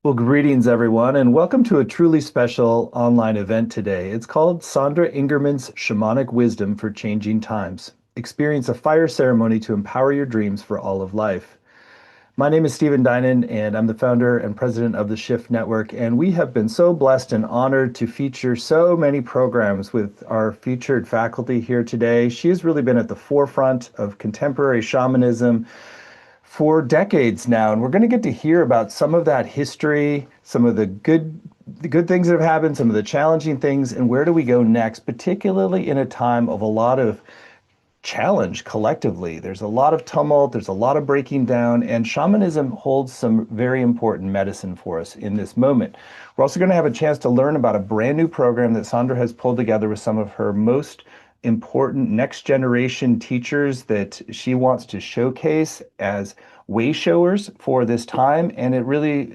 Well, greetings, everyone, and welcome to a truly special online event today. It's called Sandra Ingerman's Shamanic Wisdom for Changing Times. Experience a fire ceremony to empower your dreams for all of life. My name is Stephen Dinan, and I'm the founder and president of the Shift Network. And we have been so blessed and honored to feature so many programs with our featured faculty here today. She has really been at the forefront of contemporary shamanism for decades now, and we're going to get to hear about some of that history, some of the good things that have happened, some of the challenging things, and where do we go next, particularly in a time of a lot of challenge collectively. There's a lot of tumult, there's a lot of breaking down, and shamanism holds some very important medicine for us in this moment. We're also going to have a chance to learn about a brand new program that Sandra has pulled together with some of her most important next generation teachers that she wants to showcase as way showers for this time. And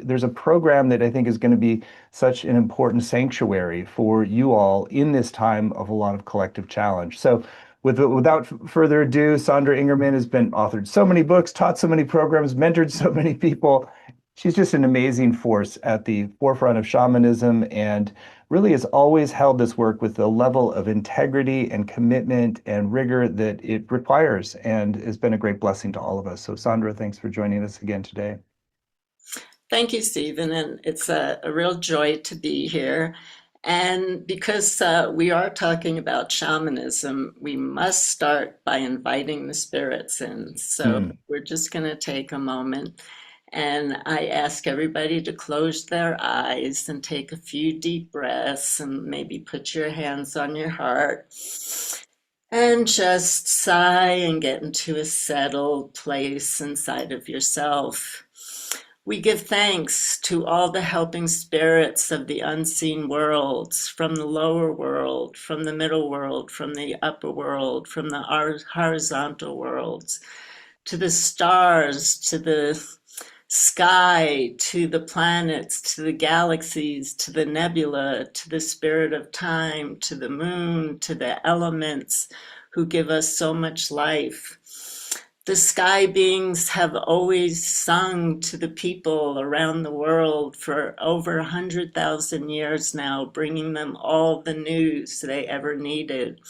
there's a program that I think is going to be such an important sanctuary for you all in this time of a lot of collective challenge. So without further ado, Sandra Ingerman has been authored so many books, taught so many programs, mentored so many people. She's just an amazing force at the forefront of shamanism and really has always held this work with the level of integrity and commitment and rigor that it requires and has been a great blessing to all of us. So, Sandra, thanks for joining us again today. Thank you, Stephen, and it's a real joy to be here. And because we are talking about shamanism, we must start by inviting the spirits in. So Hmm. we're just going to take a moment, and I ask everybody to close their eyes and take a few deep breaths and maybe put your hands on your heart and just sigh and get into a settled place inside of yourself. We give thanks to all the helping spirits of the unseen worlds, from the lower world, from the middle world, from the upper world, from the horizontal worlds, to the stars, to the sky, to the planets, to the galaxies, to the nebula, to the spirit of time, to the moon, to the elements who give us so much life. The sky beings have always sung to the people around the world for over 100,000 years now, bringing them all the news they ever needed.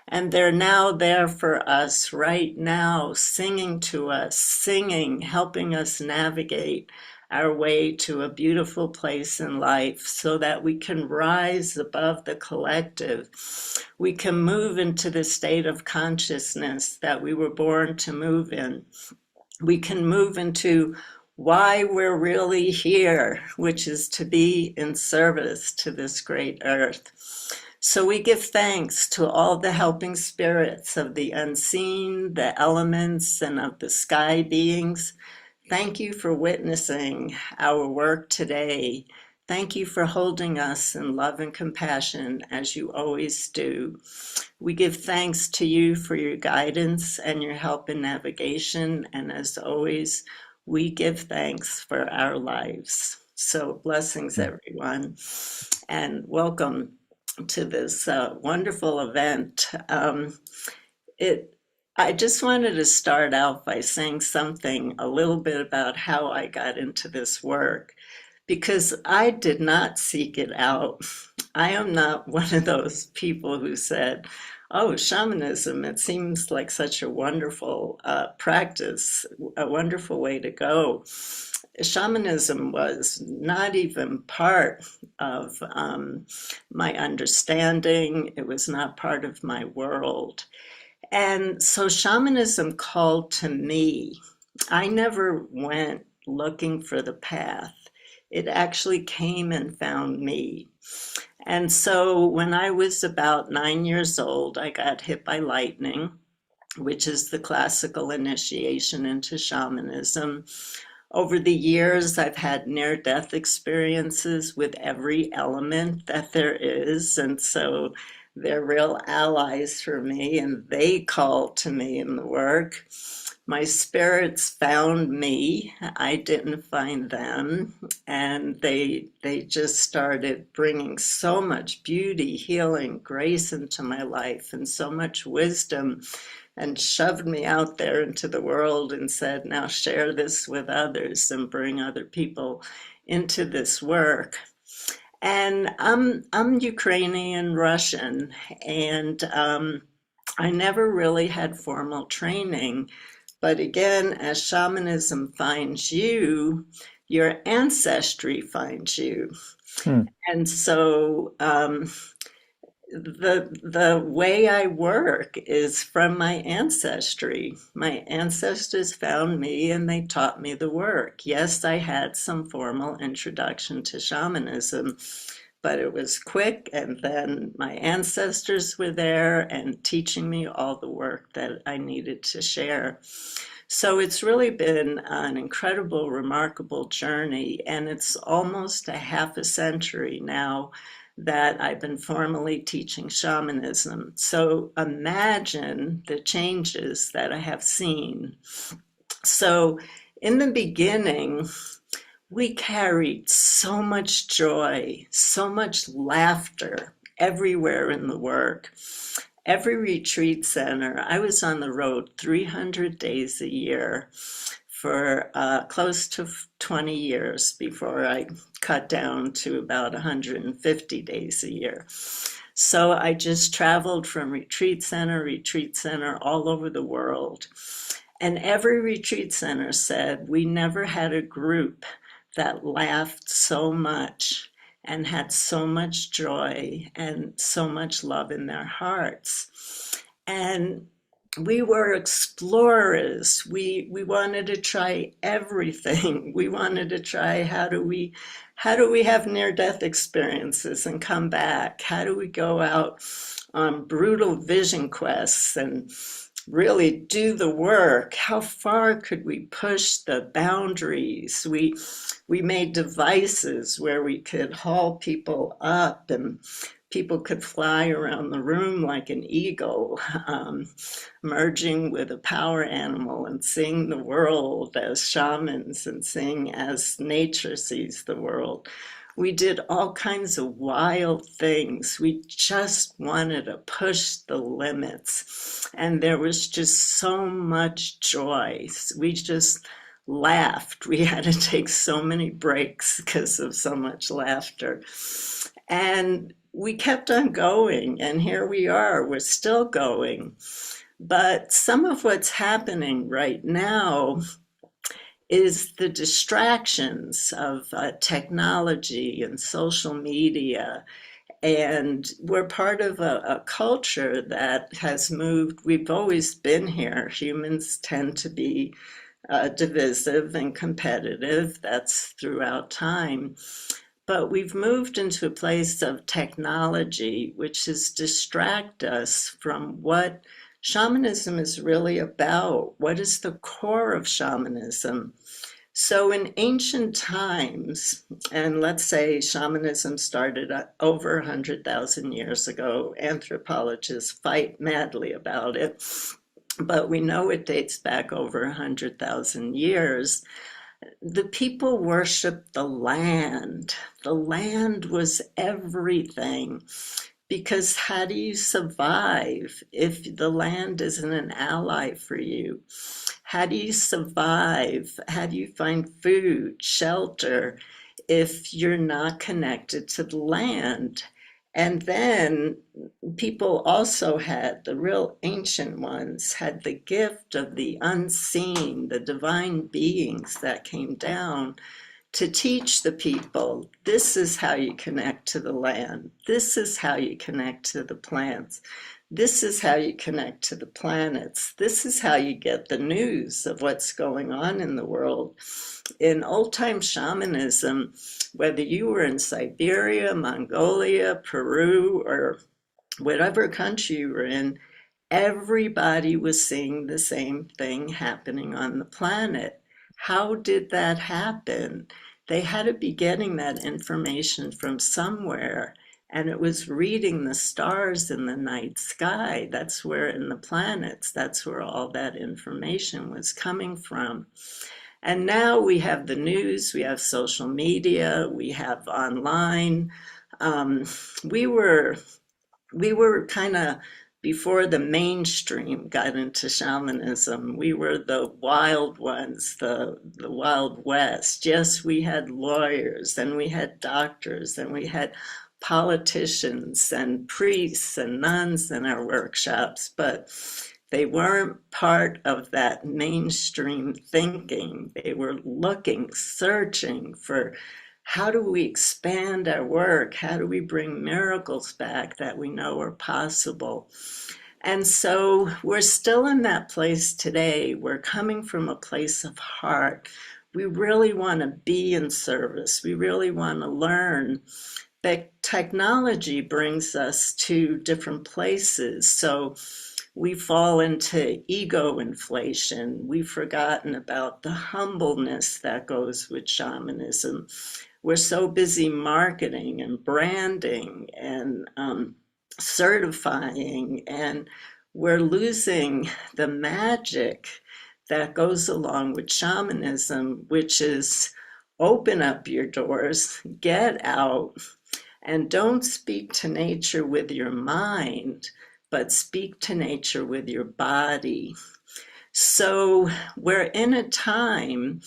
And they're now there for us right now, singing to us, singing, helping us navigate our way to a beautiful place in life so that we can rise above the collective. We can move into the state of consciousness that we were born to move in. We can move into why we're really here, which is to be in service to this great earth. So we give thanks to all the helping spirits of the unseen, the elements, and of the sky beings. Thank you for witnessing our work today. Thank you for holding us in love and compassion as you always do. We give thanks to you for your guidance and your help in navigation. And as always, we give thanks for our lives. So blessings, everyone, and welcome to this wonderful event. It I just wanted to start out by saying something a little bit about how I got into this work because I did not seek it out. I am not one of those people who said, "Oh, shamanism, it seems like such a wonderful practice, a wonderful way to go." Shamanism was not even part of my understanding, it was not part of my world. And so shamanism called to me. I never went looking for the path. It actually came and found me. And so when I was about 9 years old, I got hit by lightning, which is the classical initiation into shamanism. Over the years, I've had near death experiences with every element that there is. And so they're real allies for me, and they call to me in the work. My spirits found me. I didn't find them. And they just started bringing so much beauty, healing, grace into my life, and so much wisdom, and shoved me out there into the world and said, now share this with others and bring other people into this work. And I'm Ukrainian Russian, and I never really had formal training. But again, as shamanism finds you, your ancestry finds you. Hmm. And so the way I work is from my ancestry. My ancestors found me and they taught me the work. Yes, I had some formal introduction to shamanism, but it was quick, and then my ancestors were there and teaching me all the work that I needed to share. So it's really been an incredible, remarkable journey, and it's almost a half a century now that I've been formally teaching shamanism. So imagine the changes that I have seen. So in the beginning, we carried so much joy, so much laughter everywhere in the work. Every retreat center, I was on the road 300 days a year for close to 20 years before I cut down to about 150 days a year. So I just traveled from retreat center all over the world. And every retreat center said, we never had a group that laughed so much and had so much joy and so much love in their hearts. And we were explorers. We wanted to try everything. We wanted to try how do we have near death experiences and come back? How do we go out on brutal vision quests and really do the work? How far could we push the boundaries? We made devices where we could haul people up and people could fly around the room like an eagle, merging with a power animal and seeing the world as shamans and seeing as nature sees the world. We did all kinds of wild things. We just wanted to push the limits. And there was just so much joy. We just laughed. We had to take so many breaks because of so much laughter. And we kept on going, and here we are. We're still going. But some of what's happening right now is the distractions of technology and social media. And we're part of a culture that has moved. We've always been here. Humans tend to be divisive and competitive. That's throughout time. But we've moved into a place of technology, which has distract us from what shamanism is really about. What is the core of shamanism? So in ancient times, and let's say shamanism started over 100,000 years ago, anthropologists fight madly about it, but we know it dates back over 100,000 years. The people worshiped the land. The land was everything. Because how do you survive if the land isn't an ally for you? How do you survive? How do you find food, shelter, if you're not connected to the land? And then people also had, the real ancient ones, had the gift of the unseen, the divine beings that came down to teach the people, this is how you connect to the land. This is how you connect to the plants. This is how you connect to the planets. This is how you get the news of what's going on in the world. In old time shamanism, whether you were in Siberia, Mongolia, Peru, or whatever country you were in, everybody was seeing the same thing happening on the planet. How did that happen? They had to be getting that information from somewhere, and it was reading the stars in the night sky. That's where, in the planets, that's where all that information was coming from. And now we have the news, we have social media, we have online. Um, we were we were kind of before the mainstream got into shamanism. We were the wild ones, the Wild West. Yes, we had lawyers and we had doctors and we had politicians and priests and nuns in our workshops, but they weren't part of that mainstream thinking. They were looking, searching for how do we expand our work? How do we bring miracles back that we know are possible? And so we're still in that place today. We're coming from a place of heart. We really want to be in service. We really want to learn. But technology brings us to different places. So we fall into ego inflation. We've forgotten about the humbleness that goes with shamanism. We're so busy marketing and branding and certifying, and we're losing the magic that goes along with shamanism, which is open up your doors, get out, and don't speak to nature with your mind, but speak to nature with your body. So we're in a time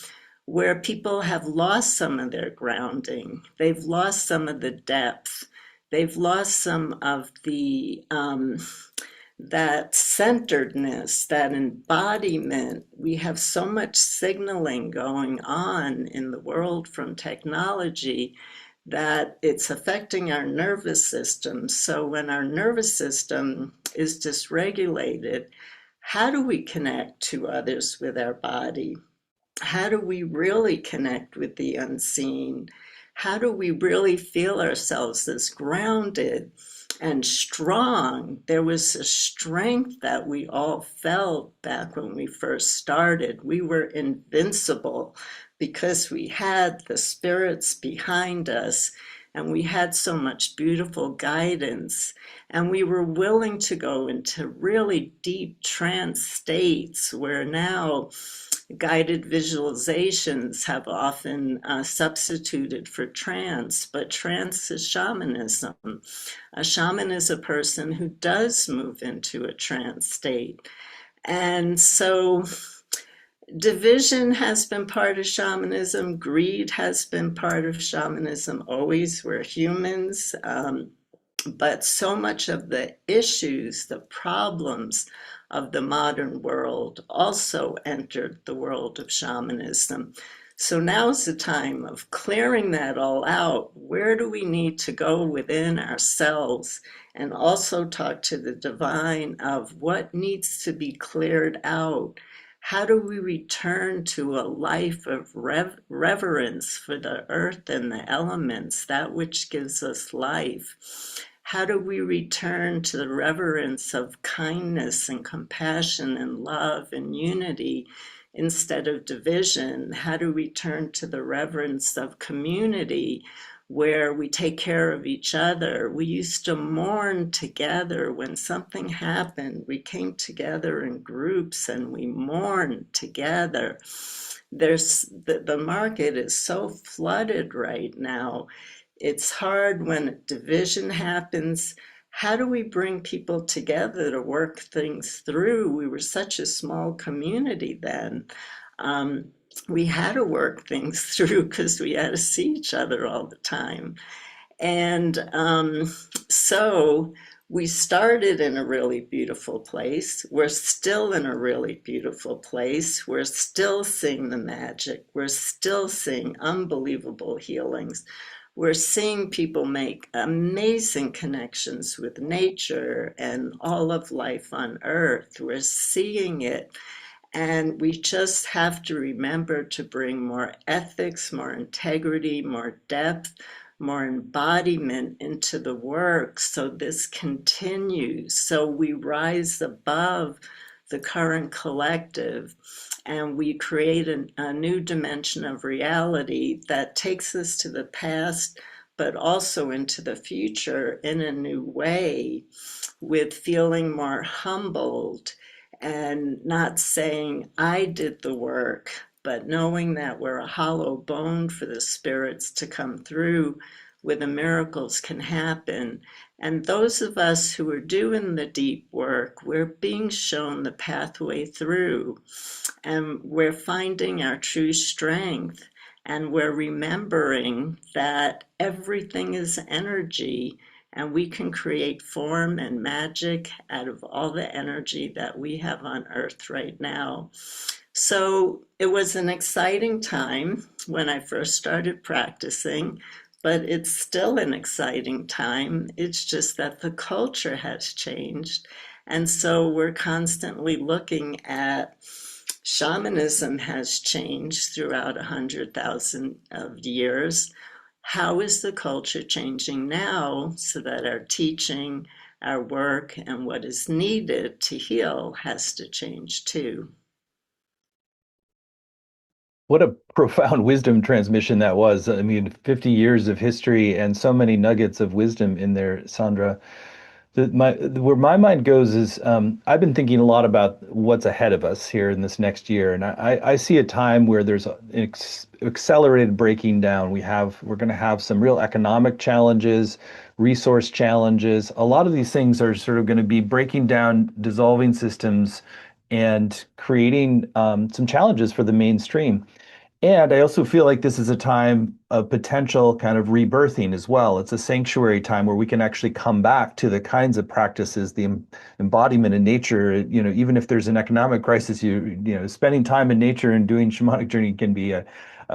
where people have lost some of their grounding. They've lost some of the depth. They've lost some of the that centeredness, that embodiment. We have so much signaling going on in the world from technology that it's affecting our nervous system. So when our nervous system is dysregulated, how do we connect to others with our body? How do we really connect with the unseen? How do we really feel ourselves as grounded and strong? There was a strength that we all felt back when we first started. We were invincible because we had the spirits behind us and we had so much beautiful guidance, and we were willing to go into really deep trance states where now guided visualizations have often substituted for trance, but trance is shamanism. A shaman is a person who does move into a trance state. And so division has been part of shamanism, greed has been part of shamanism always. We're humans. But so much of the issues, the problems of the modern world also entered the world of shamanism. So now's the time of clearing that all out. Where do we need to go within ourselves and also talk to the divine of what needs to be cleared out? How do we return to a life of reverence for the earth and the elements, that which gives us life? How do we return to the reverence of kindness and compassion and love and unity instead of division? How do we turn to the reverence of community where we take care of each other? We used to mourn together when something happened. We came together in groups and we mourned together. The market is so flooded right now. It's hard when a division happens. How do we bring people together to work things through? We were such a small community then. We had to work things through because we had to see each other all the time. And so we started in a really beautiful place. We're still in a really beautiful place. We're still seeing the magic. We're still seeing unbelievable healings. We're seeing people make amazing connections with nature and all of life on earth. We're seeing it. And we just have to remember to bring more ethics, more integrity, more depth, more embodiment into the work so this continues, so we rise above the current collective and we create a new dimension of reality that takes us to the past but also into the future in a new way, with feeling more humbled and not saying, I did the work, but knowing that we're a hollow bone for the spirits to come through where the miracles can happen. And those of us who are doing the deep work, we're being shown the pathway through, and we're finding our true strength. And we're remembering that everything is energy, and we can create form and magic out of all the energy that we have on earth right now. So it was an exciting time when I first started practicing, but it's still an exciting time. It's just that the culture has changed. And so we're constantly looking at shamanism has changed throughout 100,000 of years. How is the culture changing now so that our teaching, our work, and what is needed to heal has to change too? What a profound wisdom transmission that was. I mean, 50 years of history and so many nuggets of wisdom in there, Sandra. Where my mind goes is I've been thinking a lot about what's ahead of us here in this next year, and I see a time where there's an accelerated breaking down. We're going to have some real economic challenges, resource challenges. A lot of these things are sort of going to be breaking down, dissolving systems, and creating some challenges for the mainstream. And I also feel like this is a time of potential kind of rebirthing as well. It's a sanctuary time where we can actually come back to the kinds of practices, the embodiment in nature. You know, even if there's an economic crisis, spending time in nature and doing shamanic journey can be a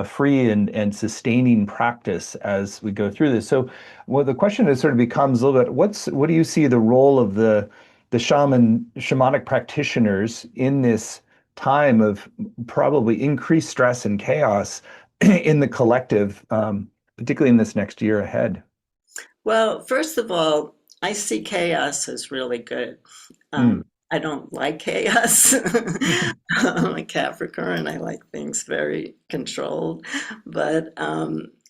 free and sustaining practice as we go through this. So, well, the question is sort of becomes a little bit, what do you see the role of the shamanic practitioners in this time of probably increased stress and chaos in the collective, particularly in this next year ahead? Well, first of all, I see chaos as really good. Mm. I don't like chaos. I'm a Capricorn. I like things very controlled. But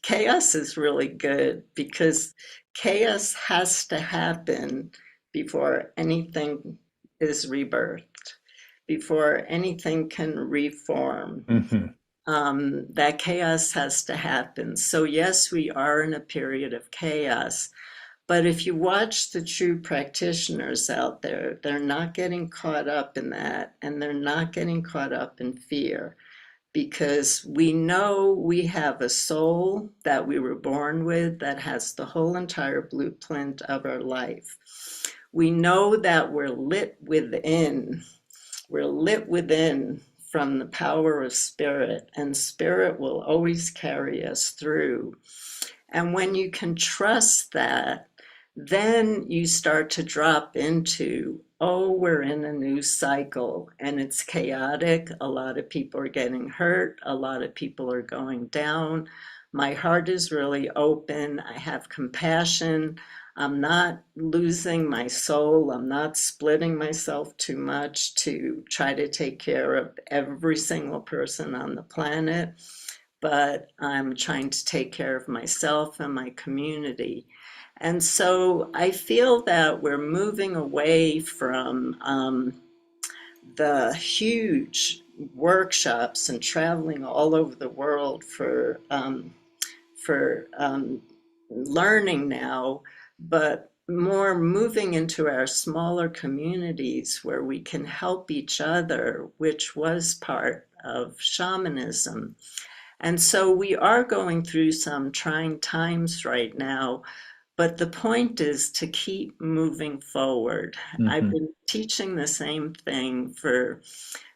chaos is really good because chaos has to happen before anything is rebirthed, before anything can reform. Hmm. That chaos has to happen. So, yes, we are in a period of chaos. But if you watch the true practitioners out there, they're not getting caught up in that, and they're not getting caught up in fear, because we know we have a soul that we were born with that has the whole entire blueprint of our life. We know that we're lit within. We're lit within from the power of spirit, and spirit will always carry us through. And when you can trust that, then you start to drop into, oh, we're in a new cycle and it's chaotic. A lot of people are getting hurt. A lot of people are going down. My heart is really open. I have compassion. I'm not losing my soul. I'm not splitting myself too much to try to take care of every single person on the planet, but I'm trying to take care of myself and my community. And so I feel that we're moving away from the huge workshops and traveling all over the world for learning now, but more moving into our smaller communities where we can help each other, which was part of shamanism. And so we are going through some trying times right now, but the point is to keep moving forward. I've Hmm. been teaching the same thing for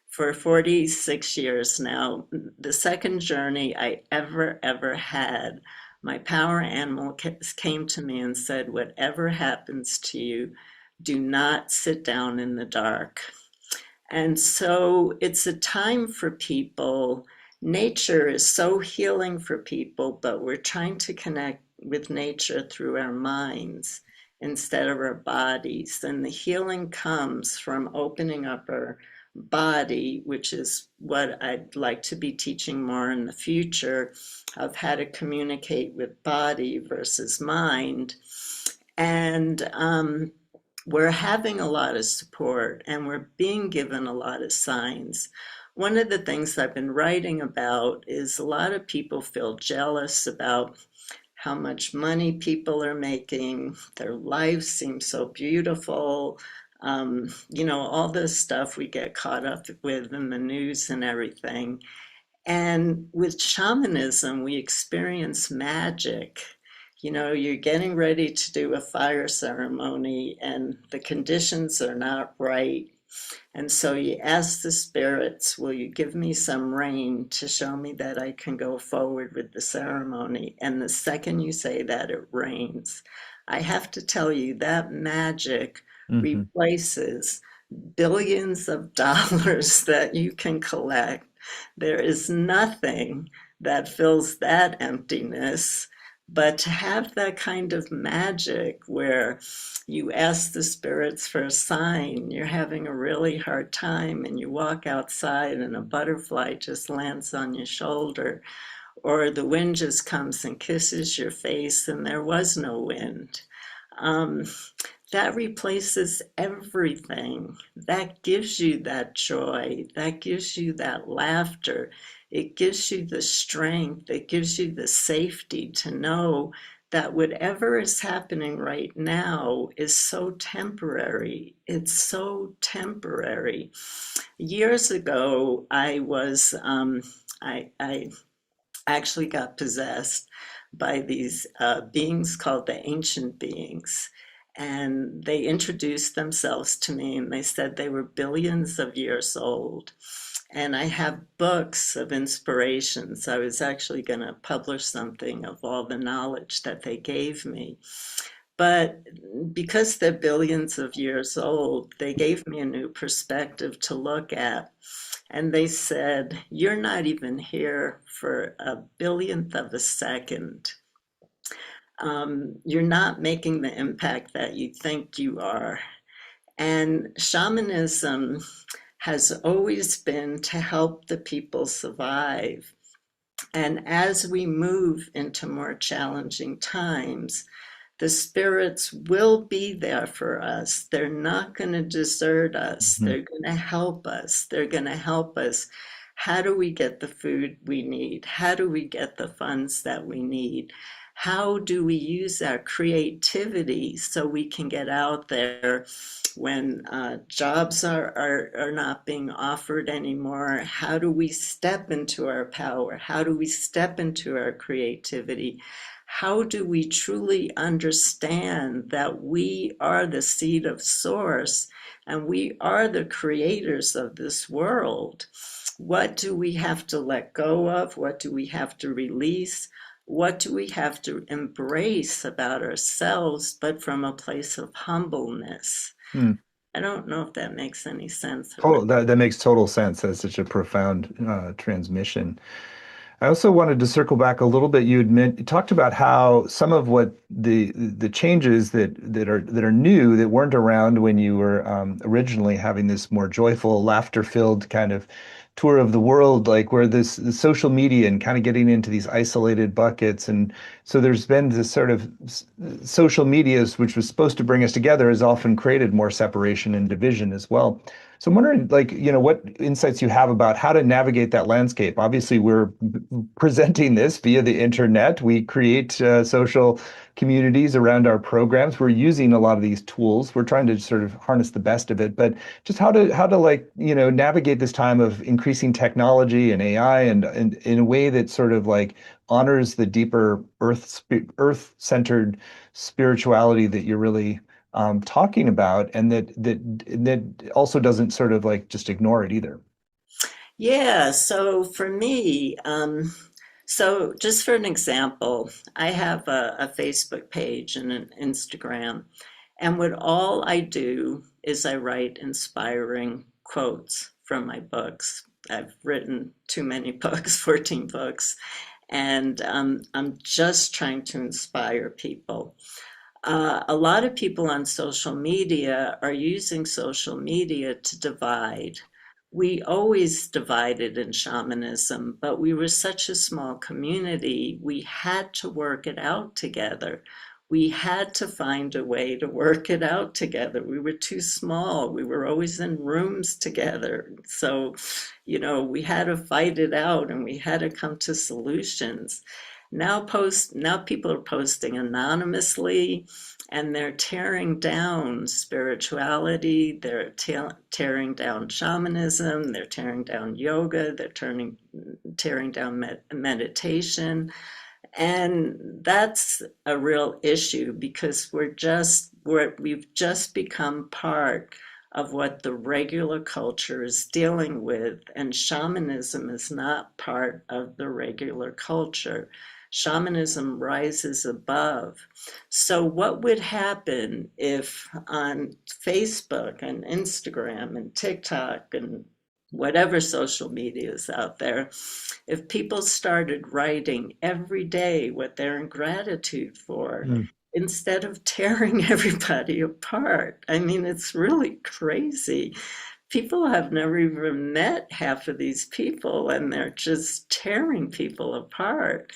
46 years now. The second journey I ever had, my power animal came to me and said, whatever happens to you, do not sit down in the dark. And so it's a time for people. Nature is so healing for people, but we're trying to connect with nature through our minds instead of our bodies. And the healing comes from opening up our body, which is what I'd like to be teaching more in the future, of how to communicate with body versus mind. And we're having a lot of support and we're being given a lot of signs. One of the things I've been writing about is a lot of people feel jealous about how much money people are making. Their lives seem so beautiful. All this stuff we get caught up with in the news and everything. And with shamanism, we experience magic. You're getting ready to do a fire ceremony and the conditions are not right. And so you ask the spirits, will you give me some rain to show me that I can go forward with the ceremony? And the second you say that, it rains. I have to tell you, that magic Hmm. replaces billions of dollars that you can collect. There is nothing that fills that emptiness. But to have that kind of magic where you ask the spirits for a sign, you're having a really hard time, and you walk outside and a butterfly just lands on your shoulder, or the wind just comes and kisses your face and there was no wind. Um, that replaces everything. That gives you that joy. That gives you that laughter. It gives you the strength. It gives you the safety to know that whatever is happening right now is so temporary. It's so temporary. Years ago, I actually got possessed by these beings called the ancient beings. And they introduced themselves to me and they said they were billions of years old. And I have books of inspirations. I was actually going to publish something of all the knowledge that they gave me. But because they're billions of years old, they gave me a new perspective to look at. And they said, you're not even here for a billionth of a second. You're not making the impact that you think you are. And shamanism has always been to help the people survive. And as we move into more challenging times, the spirits will be there for us. They're not going to desert us. Hmm. They're going to help us. They're going to help us. How do we get the food we need? How do we get the funds that we need? How do we use our creativity so we can get out there when jobs are not being offered anymore? How do we step into our power? How do we step into our creativity? How do we truly understand that we are the seed of source and we are the creators of this world? What do we have to let go of? What do we have to release? What do we have to embrace about ourselves, but from a place of humbleness? I don't know if that makes any sense or what. Total, that makes total sense. That's such a profound transmission. I also wanted to circle back a little bit. You talked about how some of what the changes that are new that weren't around when you were originally having this more joyful, laughter-filled kind of tour of the world, like where the social media and kind of getting into these isolated buckets, and so there's been this sort of social medias, which was supposed to bring us together, has often created more separation and division as well. So I'm wondering, like, what insights you have about how to navigate that landscape. Obviously, we're presenting this via the internet. We create social communities around our programs. We're using a lot of these tools. We're trying to sort of harness the best of it, but just how to like, navigate this time of increasing technology and AI and in a way that sort of like honors the deeper earth-centered spirituality that you're really talking about, and that also doesn't sort of like just ignore it either. Yeah, so for me, so just for an example, I have a Facebook page and an Instagram, and what all I do is I write inspiring quotes from my books. I've written too many books, 14 books, and I'm just trying to inspire people. A lot of people on social media are using social media to divide. We always divided in shamanism, but we were such a small community, we had to work it out together. We had to find a way to work it out together. We were too small. We were always in rooms together. So, we had to fight it out and we had to come to solutions. Now people are posting anonymously, and they're tearing down spirituality, they're tearing down shamanism, they're tearing down yoga, they're tearing down meditation. And that's a real issue because we've just become part of what the regular culture is dealing with, and shamanism is not part of the regular culture. Shamanism rises above. So, what would happen if on Facebook and Instagram and TikTok and whatever social media is out there, if people started writing every day what they're in gratitude for, Mm. instead of tearing everybody apart? I mean, it's really crazy. People have never even met half of these people, and they're just tearing people apart.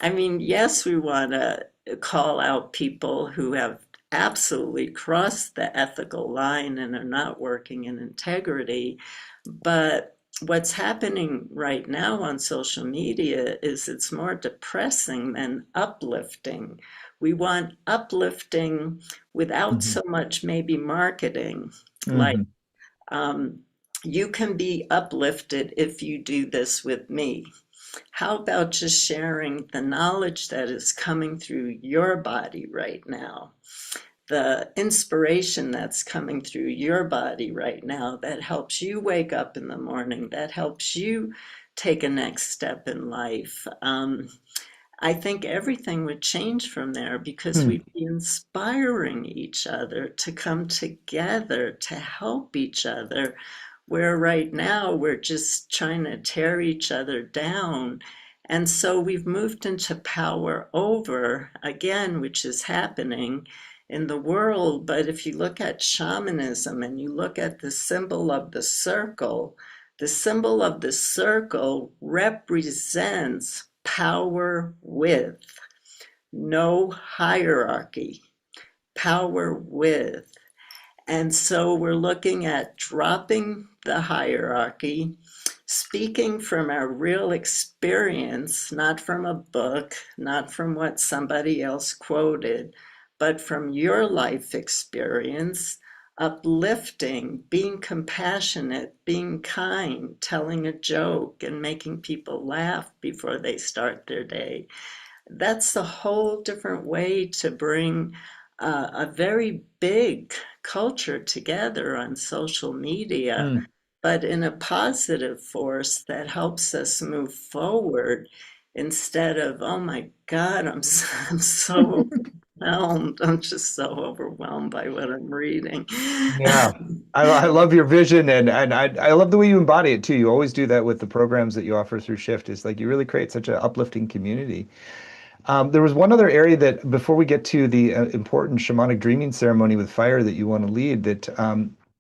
I mean, yes, we want to call out people who have absolutely crossed the ethical line and are not working in integrity, but what's happening right now on social media is it's more depressing than uplifting. We want uplifting without Hmm. so much maybe marketing. Like, Hmm. um, you can be uplifted if you do this with me. How about just sharing the knowledge that is coming through your body right now? The inspiration that's coming through your body right now that helps you wake up in the morning, that helps you take a next step in life. I think everything would change from there because Hmm. we'd be inspiring each other to come together to help each other. Where right now we're just trying to tear each other down. And so we've moved into power over again, which is happening in the world. But if you look at shamanism and you look at the symbol of the circle represents power with no hierarchy, power with. And so we're looking at dropping the hierarchy, speaking from our real experience, not from a book, not from what somebody else quoted, but from your life experience, uplifting, being compassionate, being kind, telling a joke, and making people laugh before they start their day. That's a whole different way to bring a very big culture together on social media, Mm. but in a positive force that helps us move forward instead of, oh my God, I'm so overwhelmed. I'm just so overwhelmed by what I'm reading. Yeah. I love your vision, and I love the way you embody it too. You always do that with the programs that you offer through Shift. It's like you really create such an uplifting community. There was one other area that before we get to the important shamanic dreaming ceremony with fire that you want to lead, that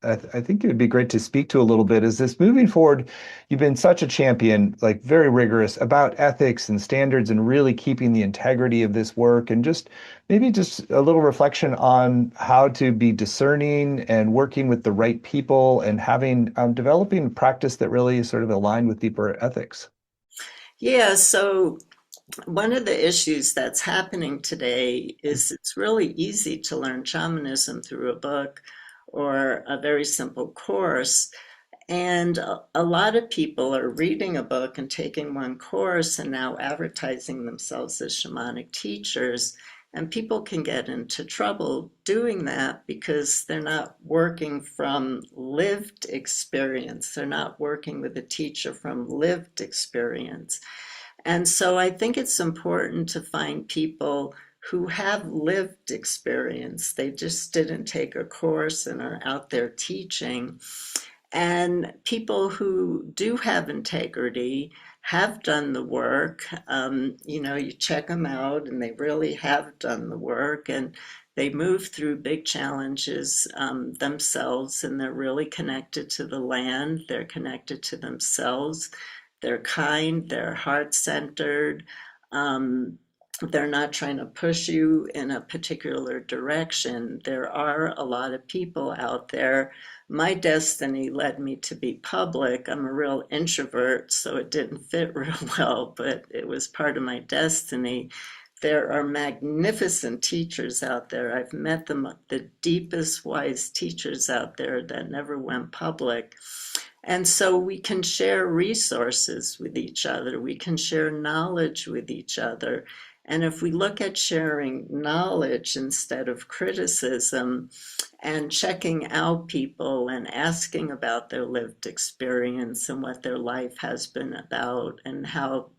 I think it would be great to speak to a little bit. Is this moving forward? You've been such a champion, like very rigorous about ethics and standards and really keeping the integrity of this work, and just maybe just a little reflection on how to be discerning and working with the right people and having developing practice that really is sort of aligned with deeper ethics. Yeah, so one of the issues that's happening today is it's really easy to learn shamanism through a book or a very simple course. And a lot of people are reading a book and taking one course and now advertising themselves as shamanic teachers. And people can get into trouble doing that because they're not working from lived experience. They're not working with a teacher from lived experience. And so I think it's important to find people who have lived experience. They just didn't take a course and are out there teaching. And people who do have integrity have done the work. You check them out and they really have done the work, and they move through big challenges themselves, and they're really connected to the land. They're connected to themselves. They're kind, they're heart centered. Um, They're not trying to push you in a particular direction. There are a lot of people out there. My destiny led me to be public. I'm a real introvert, so it didn't fit real well, but it was part of my destiny. There are magnificent teachers out there. I've met them, the deepest, wise teachers out there that never went public. And so we can share resources with each other. We can share knowledge with each other. And if we look at sharing knowledge instead of criticism and checking out people and asking about their lived experience and what their life has been about and how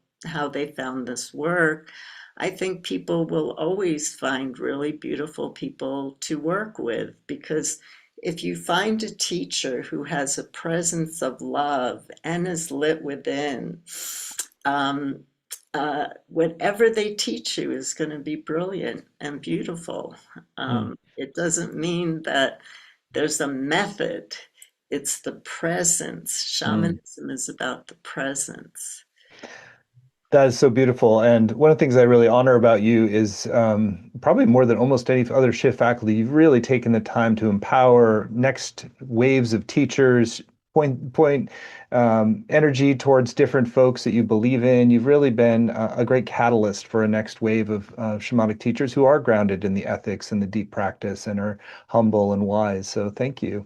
they found this work, I think people will always find really beautiful people to work with, because if you find a teacher who has a presence of love and is lit within, um, whatever they teach you is going to be brilliant and beautiful. Mm, It doesn't mean that there's a method, it's the presence. mm. Shamanism is about the presence. That is so beautiful. And one of the things I really honor about you is probably more than almost any other shift faculty, you've really taken the time to empower next waves of teachers, point energy towards different folks that you believe in. You've really been a great catalyst for a next wave of shamanic teachers who are grounded in the ethics and the deep practice and are humble and wise. So thank you.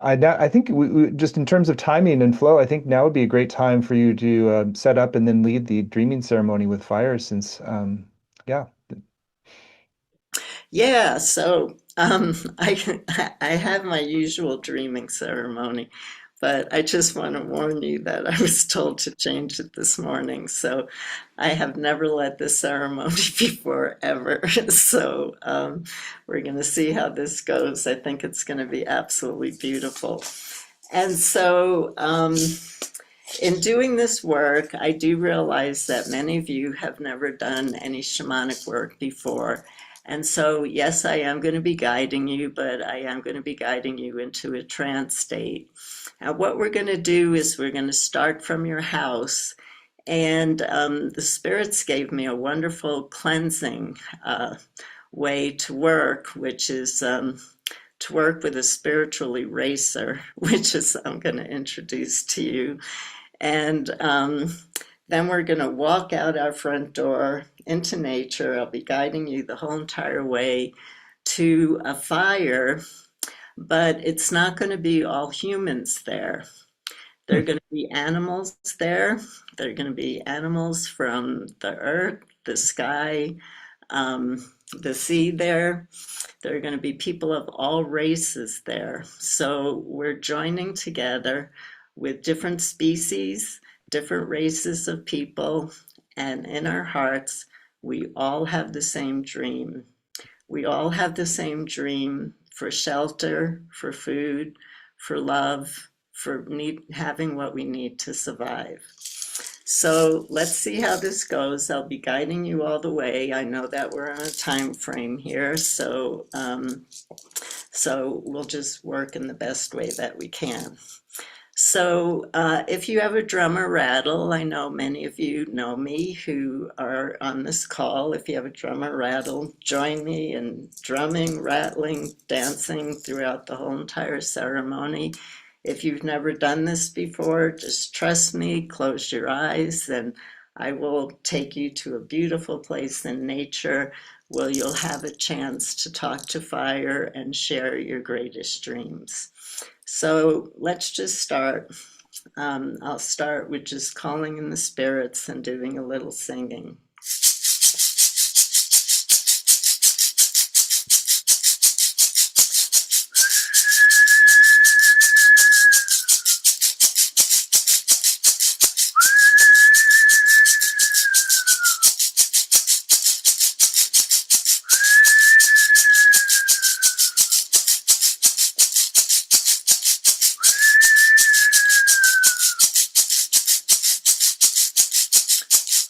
I think just in terms of timing and flow, I think now would be a great time for you to set up and then lead the dreaming ceremony with fire since, yeah. Yeah, so I have my usual dreaming ceremony, but I just want to warn you that I was told to change it this morning. So I have never led this ceremony before, ever. So we're going to see how this goes. I think it's going to be absolutely beautiful. And so in doing this work, I do realize that many of you have never done any shamanic work before. And so, yes, I am going to be guiding you, but I am going to be guiding you into a trance state. Now, what we're going to do is we're going to start from your house. And the spirits gave me a wonderful cleansing way to work, which is to work with a spiritual eraser, which is I'm going to introduce to you. And then we're going to walk out our front door into nature. I'll be guiding you the whole entire way to a fire, but it's not going to be all humans there. There are Hmm. going to be animals there. There are going to be animals from the earth, the sky, the sea there. There are going to be people of all races there. So we're joining together with different species, different races of people, and in our hearts, we all have the same dream. We all have the same dream for shelter, for food, for love, for having what we need to survive. So let's see how this goes. I'll be guiding you all the way. I know that we're on a time frame here, so we'll just work in the best way that we can. So if you have a drum or rattle, I know many of you know me who are on this call. If you have a drum or rattle, join me in drumming, rattling, dancing throughout the whole entire ceremony. If you've never done this before, just trust me, close your eyes, and I will take you to a beautiful place in nature where you'll have a chance to talk to fire and share your greatest dreams. So let's just start. I'll start with just calling in the spirits and doing a little singing.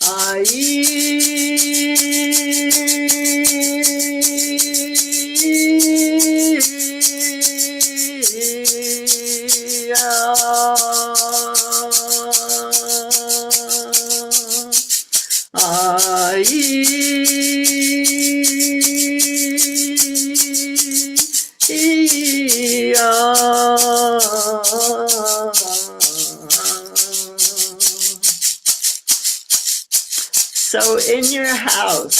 Ai, So in your house,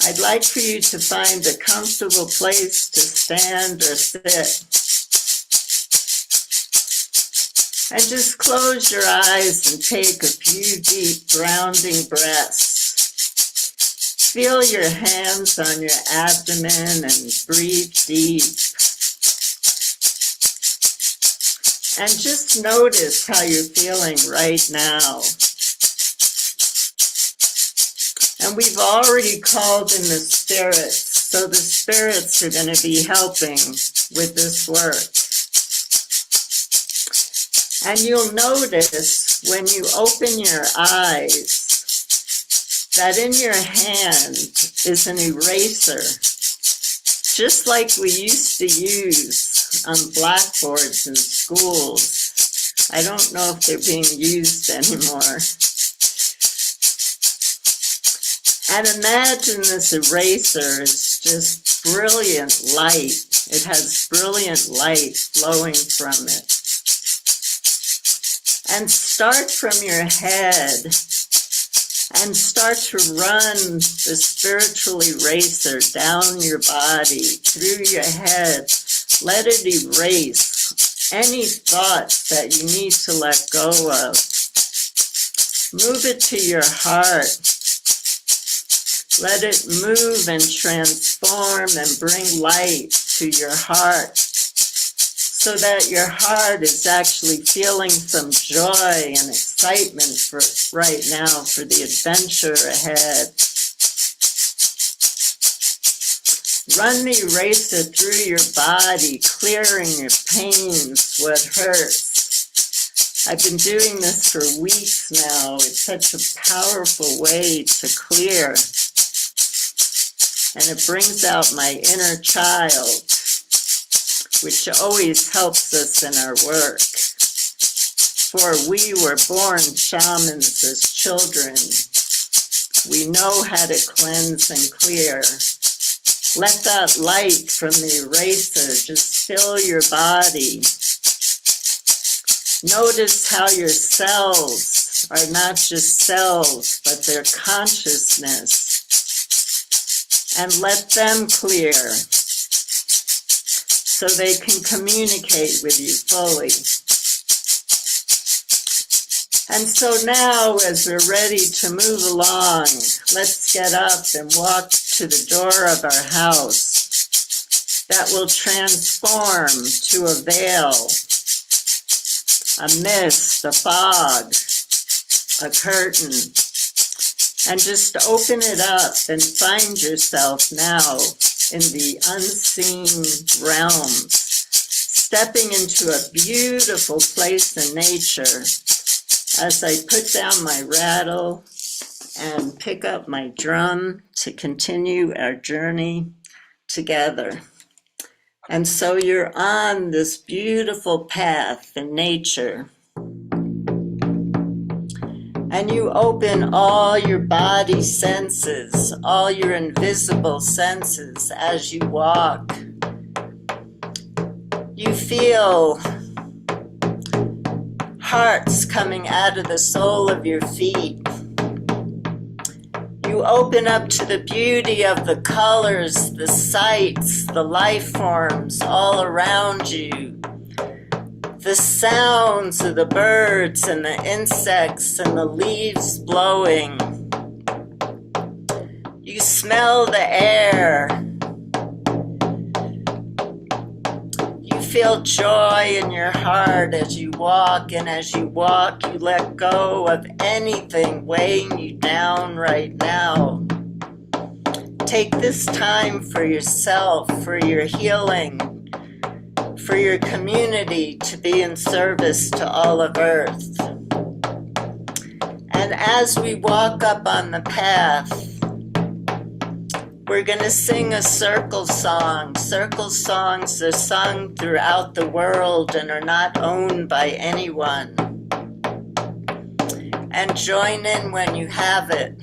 I'd like for you to find a comfortable place to stand or sit. And just close your eyes and take a few deep grounding breaths. Feel your hands on your abdomen and breathe deep. And just notice how you're feeling right now. And we've already called in the spirits, so the spirits are going to be helping with this work. And you'll notice when you open your eyes that in your hand is an eraser, just like we used to use on blackboards in schools. I don't know if they're being used anymore. And imagine this eraser is just brilliant light. It has brilliant light flowing from it. And start from your head and start to run the spiritual eraser down your body, through your head. Let it erase any thoughts that you need to let go of. Move it to your heart. Let it move and transform and bring light to your heart, so that your heart is actually feeling some joy and excitement for right now for the adventure ahead. Run the eraser through your body, clearing your pains, what hurts. I've been doing this for weeks now. It's such a powerful way to clear. And it brings out my inner child, which always helps us in our work. For we were born shamans as children. We know how to cleanse and clear. Let that light from the eraser just fill your body. Notice how your cells are not just cells, but they're consciousness. And let them clear so they can communicate with you fully. And so now, as we're ready to move along, let's get up and walk to the door of our house that will transform to a veil, a mist, a fog, a curtain. And just open it up and find yourself now in the unseen realms, stepping into a beautiful place in nature. As I put down my rattle and pick up my drum to continue our journey together. And so you're on this beautiful path in nature. And you open all your body senses, all your invisible senses as you walk. You feel hearts coming out of the sole of your feet. You open up to the beauty of the colors, the sights, the life forms all around you. The sounds of the birds and the insects and the leaves blowing. You smell the air. You feel joy in your heart as you walk, and as you walk, you let go of anything weighing you down right now. Take this time for yourself, for your healing, for your community to be in service to all of Earth. And as we walk up on the path, we're going to sing a circle song. Circle songs are sung throughout the world and are not owned by anyone. And join in when you have it.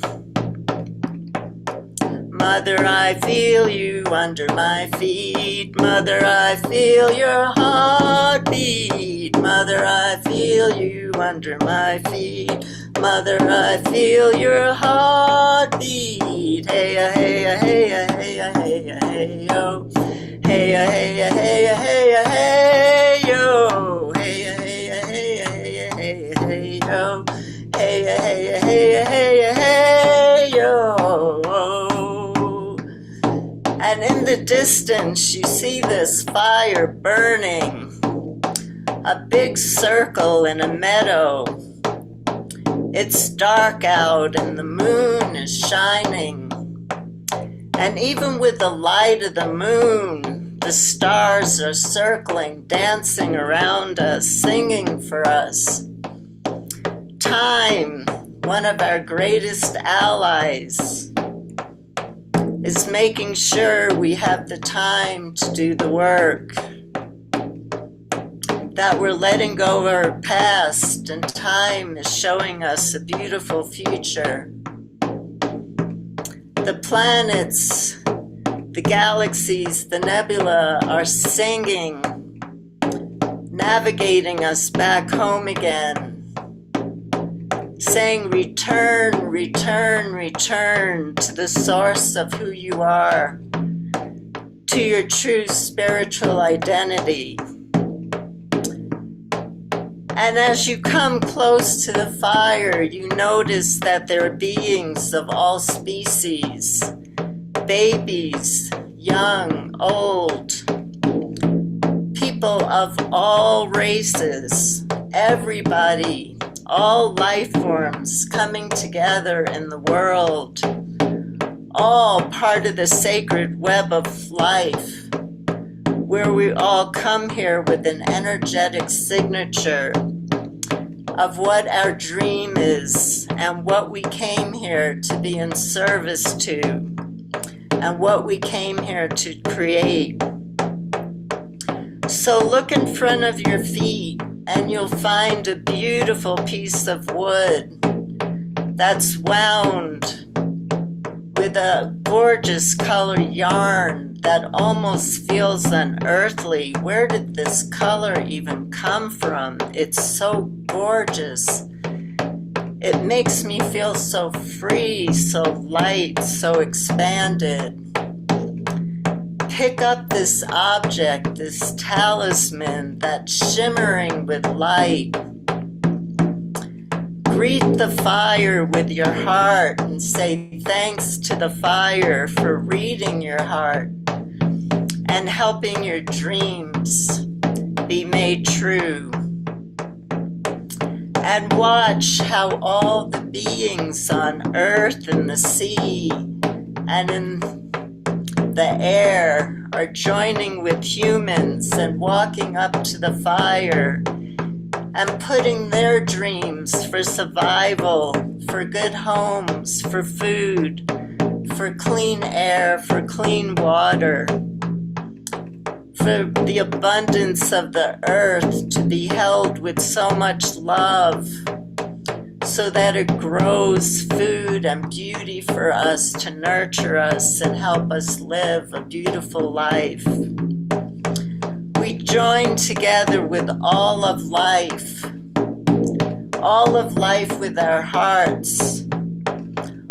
Mother, I feel you under my feet. Mother, I feel your heartbeat. Mother, I feel you under my feet. Mother, I feel your heartbeat. Hey, hey, hey, hey, hey, hey, yo. Hey, hey, hey, hey, hey, yo. Hey, hey, hey, hey, hey, hey, yo. Hey, hey, hey, hey, hey, yo. And in the distance, you see this fire burning, a big circle in a meadow. It's dark out and the moon is shining. And even with the light of the moon, the stars are circling, dancing around us, singing for us. Time, one of our greatest allies, is making sure we have the time to do the work, that we're letting go of our past, and time is showing us a beautiful future. The planets, the galaxies, the nebula are singing, navigating us back home again, saying, return, return, return to the source of who you are, to your true spiritual identity. And as you come close to the fire, you notice that there are beings of all species, babies, young, old, people of all races, everybody, all life forms coming together in the world, all part of the sacred web of life, where we all come here with an energetic signature of what our dream is and what we came here to be in service to and what we came here to create. So look in front of your feet and you'll find a beautiful piece of wood that's wound with a gorgeous colored yarn that almost feels unearthly. Where did this color even come from? It's so gorgeous. It makes me feel so free, so light, so expanded. Pick up this object, this talisman that's shimmering with light. Greet the fire with your heart and say thanks to the fire for reading your heart and helping your dreams be made true. And watch how all the beings on earth and the sea and in the air are joining with humans and walking up to the fire and putting their dreams for survival, for good homes, for food, for clean air, for clean water, for the abundance of the earth to be held with so much love, so that it grows food and beauty for us to nurture us and help us live a beautiful life. We join together with all of life with our hearts,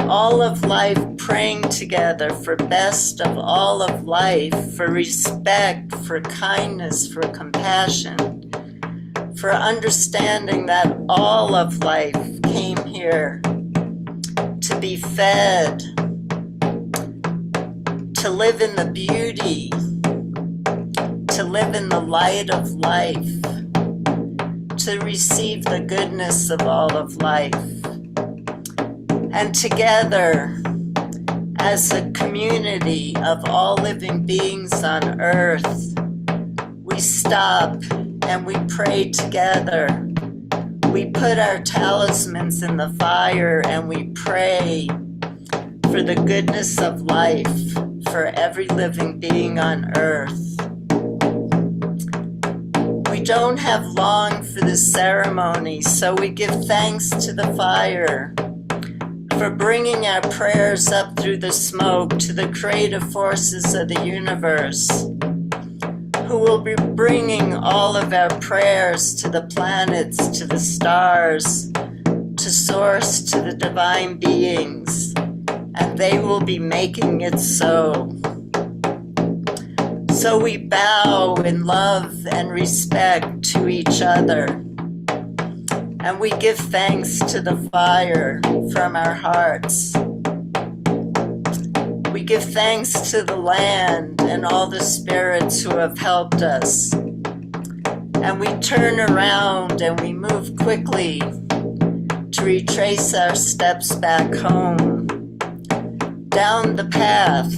all of life praying together for best of all of life, for respect, for kindness, for compassion, for understanding that all of life came here to be fed, to live in the beauty, to live in the light of life, to receive the goodness of all of life. And together, as a community of all living beings on earth, we stop and we pray together. We put our talismans in the fire and we pray for the goodness of life for every living being on earth. We don't have long for this ceremony, so we give thanks to the fire for bringing our prayers up through the smoke to the creative forces of the universe, who will be bringing all of our prayers to the planets, to the stars, to Source, to the divine beings, and they will be making it so. So we bow in love and respect to each other, and we give thanks to the fire from our hearts. We give thanks to the land and all the spirits who have helped us. And we turn around and we move quickly to retrace our steps back home. Down the path,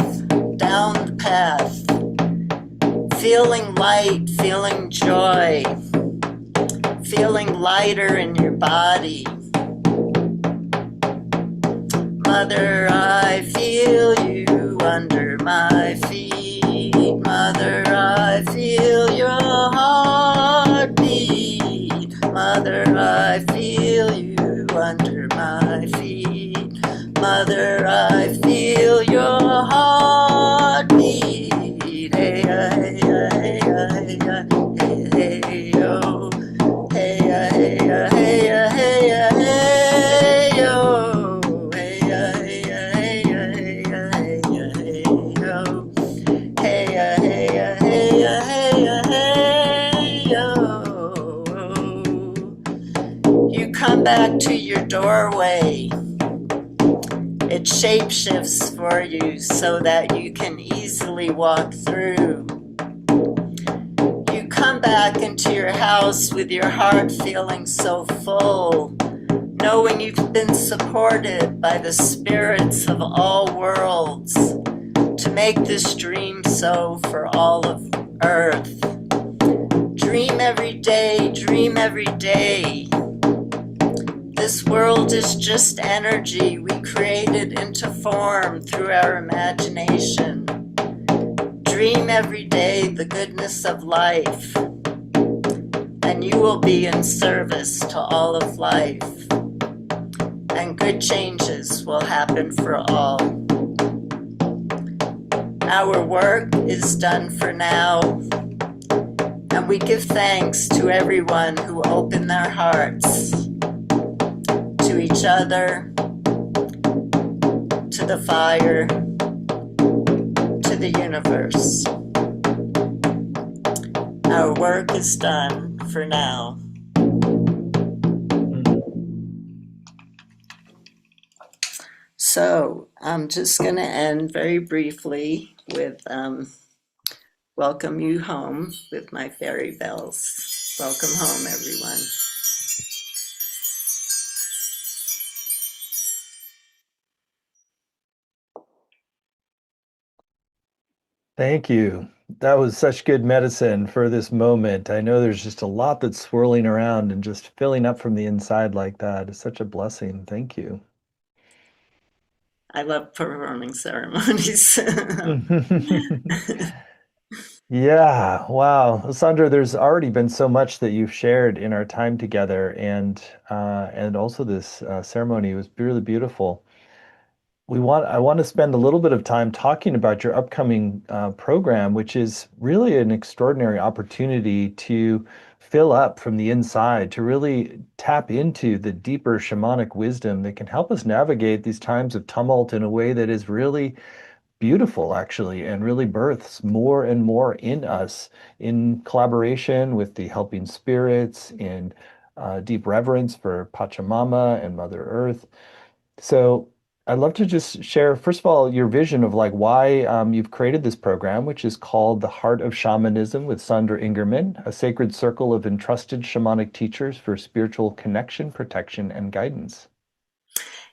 feeling light, feeling joy, feeling lighter in your body. Mother, I feel you under my feet. Mother, I feel your heartbeat. Mother, I feel you under my feet. Mother, I feel your heartbeat. Hey, hey, hey, hey, hey, hey, hey, yo. Hey, hey, hey, hey, hey, hey, yo. Hey, hey, hey, hey, hey, hey, yo. Hey, hey, hey, hey, hey, yo. You come back to your doorway. It shapeshifts for you so that you can easily walk through. You come back into your house with your heart feeling so full, knowing you've been supported by the spirits of all worlds to make this dream so for all of Earth. Dream every day, dream every day. This world is just energy we created into form through our imagination. Dream every day the goodness of life, and you will be in service to all of life, and good changes will happen for all. Our work is done for now, and we give thanks to everyone who opened their hearts to each other, to the fire, to the universe. Our work is done for now. So I'm just going to end very briefly with welcome you home with my fairy bells. Welcome home, everyone. Thank you. That was such good medicine for this moment. I know there's just a lot that's swirling around and just filling up from the inside like that is such a blessing. Thank you. I love performing ceremonies. Yeah, wow. Sandra, there's already been so much that you've shared in our time together, and also this ceremony was really beautiful. I want to spend a little bit of time talking about your upcoming program, which is really an extraordinary opportunity to fill up from the inside, to really tap into the deeper shamanic wisdom that can help us navigate these times of tumult in a way that is really beautiful, actually, and really births more and more in us in collaboration with the helping spirits, in deep reverence for Pachamama and Mother Earth. So I'd love to just share, first of all, your vision of like why you've created this program, which is called The Heart of Shamanism with Sandra Ingerman, a sacred circle of entrusted shamanic teachers for spiritual connection, protection, and guidance.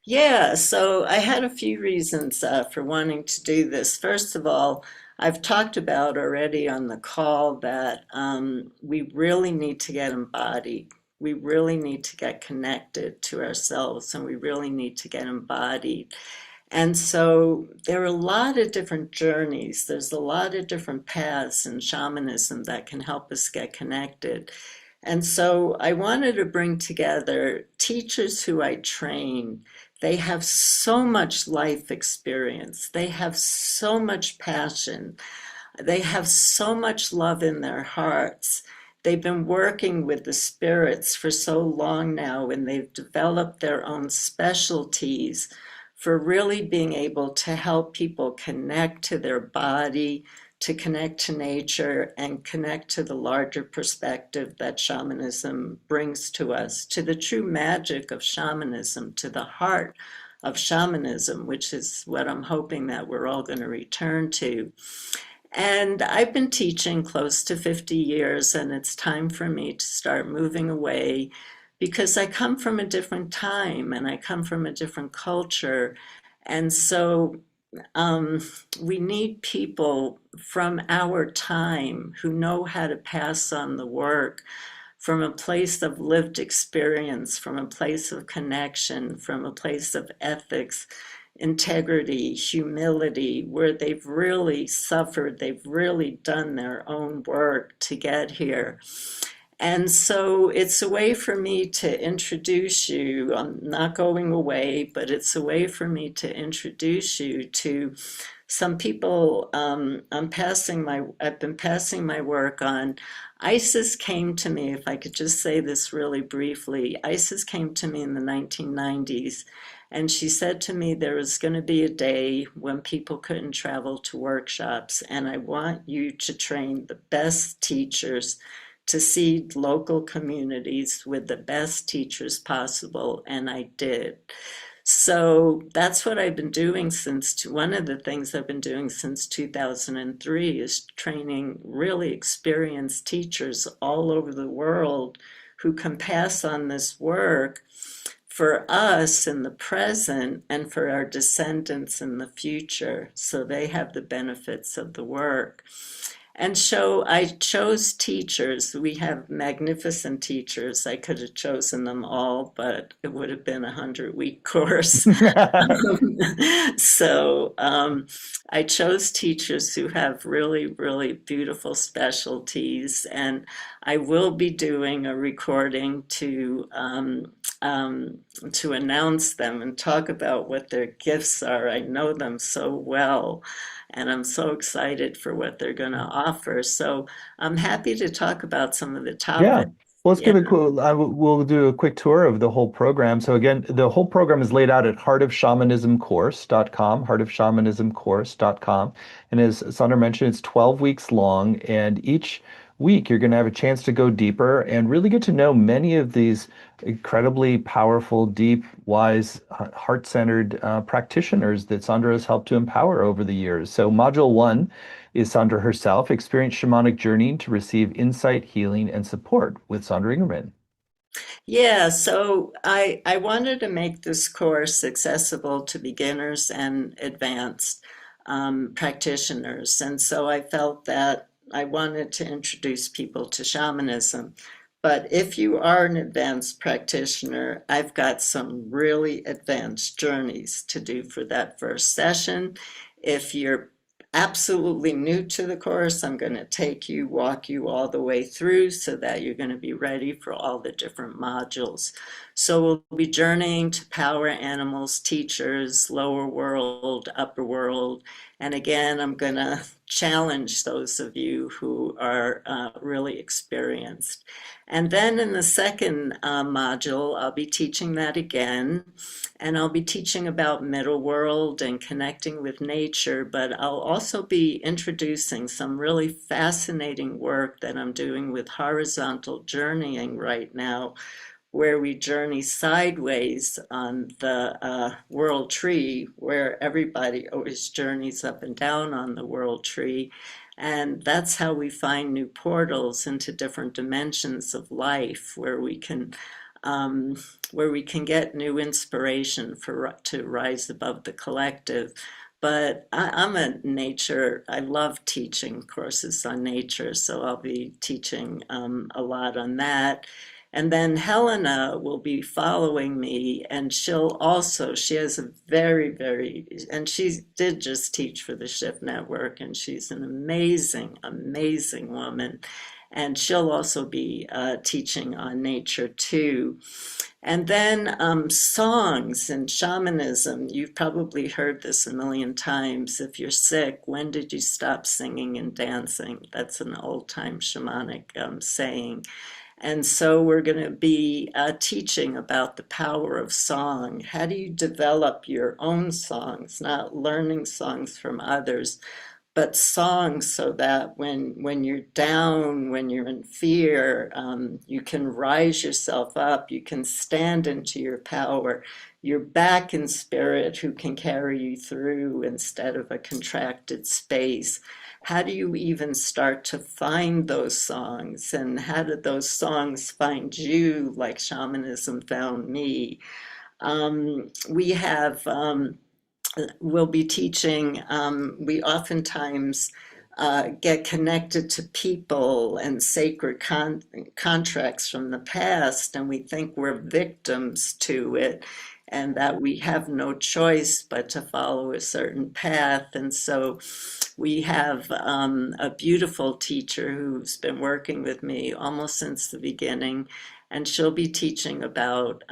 Yeah, so I had a few reasons for wanting to do this. First of all, I've talked about already on the call that we really need to get embodied. We really need to get connected to ourselves, and we really need to get embodied. And so there are a lot of different journeys. There's a lot of different paths in shamanism that can help us get connected. And so I wanted to bring together teachers who I train, They have so much life experience. They have so much passion. They have so much love in their hearts. They've been working with the spirits for so long now, and they've developed their own specialties for really being able to help people connect to their body, to connect to nature, and connect to the larger perspective that shamanism brings to us, to the true magic of shamanism, to the heart of shamanism, which is what I'm hoping that we're all going to return to. And I've been teaching close to 50 years, and it's time for me to start moving away because I come from a different time and I come from a different culture. And so um, we need people from our time who know how to pass on the work from a place of lived experience, from a place of connection, from a place of ethics, integrity, humility, where they've really suffered, they've really done their own work to get here. And so it's a way for me to introduce you. I'm not going away, but it's a way for me to introduce you to some people. I've been passing my work on. Isis came to me, if I could just say this really briefly. Isis came to me in the 1990s, and she said to me there was going to be a day when people couldn't travel to workshops, and I want you to train the best teachers to seed local communities with the best teachers possible, and I did. So that's what I've been doing one of the things I've been doing since 2003 is training really experienced teachers all over the world who can pass on this work for us in the present and for our descendants in the future, so they have the benefits of the work. And so I chose teachers. We have magnificent teachers. I could have chosen them all, but it would have been a 100-week course. So I chose teachers who have really, really beautiful specialties, and I will be doing a recording to announce them and talk about what their gifts are. I know them so well, and I'm so excited for what they're going to offer. So I'm happy to talk about some of the Yeah. topics. Well, let's Yeah. give a cool, we'll do a quick tour of the whole program. So again, the whole program is laid out at heartofshamanismcourse.com, heartofshamanismcourse.com. And as Sandra mentioned, it's 12 weeks long, and each week you're going to have a chance to go deeper and really get to know many of these incredibly powerful, deep, wise, heart-centered practitioners that Sandra has helped to empower over the years. So module one is Sandra herself, experience shamanic journeying to receive insight, healing, and support with Sandra Ingerman. Yeah, so I wanted to make this course accessible to beginners and advanced practitioners. And so I felt that I wanted to introduce people to shamanism. But if you are an advanced practitioner, I've got some really advanced journeys to do for that first session. If you're absolutely new to the course, I'm going to walk you all the way through so that you're going to be ready for all the different modules. So we'll be journeying to power animals, teachers, lower world, upper world. And again, I'm going to challenge those of you who are really experienced. And then in the second module, I'll be teaching that again. And I'll be teaching about middle world and connecting with nature, but I'll also be introducing some really fascinating work that I'm doing with horizontal journeying right now, where we journey sideways on the world tree, where everybody always journeys up and down on the world tree. And that's how we find new portals into different dimensions of life, um, where we can get new inspiration to rise above the collective. But I'm I love teaching courses on nature, so I'll be teaching a lot on that. And then Helena will be following me, and she has a and she did just teach for the Shift Network, and she's an amazing, amazing woman. and she'll also be teaching on nature too. And then songs and shamanism. You've probably heard this a million times. If you're sick, when did you stop singing and dancing? That's an old time shamanic saying. And so we're going to be teaching about the power of song. How do you develop your own songs, not learning songs from others, but songs so that when you're down, when you're in fear, you can rise yourself up, you can stand into your power. You're back in spirit who can carry you through instead of a contracted space. How do you even start to find those songs? And how did those songs find you, like shamanism found me? We have We'll be teaching, we oftentimes get connected to people and sacred contracts from the past, and we think we're victims to it and that we have no choice but to follow a certain path. And so we have a beautiful teacher who's been working with me almost since the beginning, and she'll be teaching about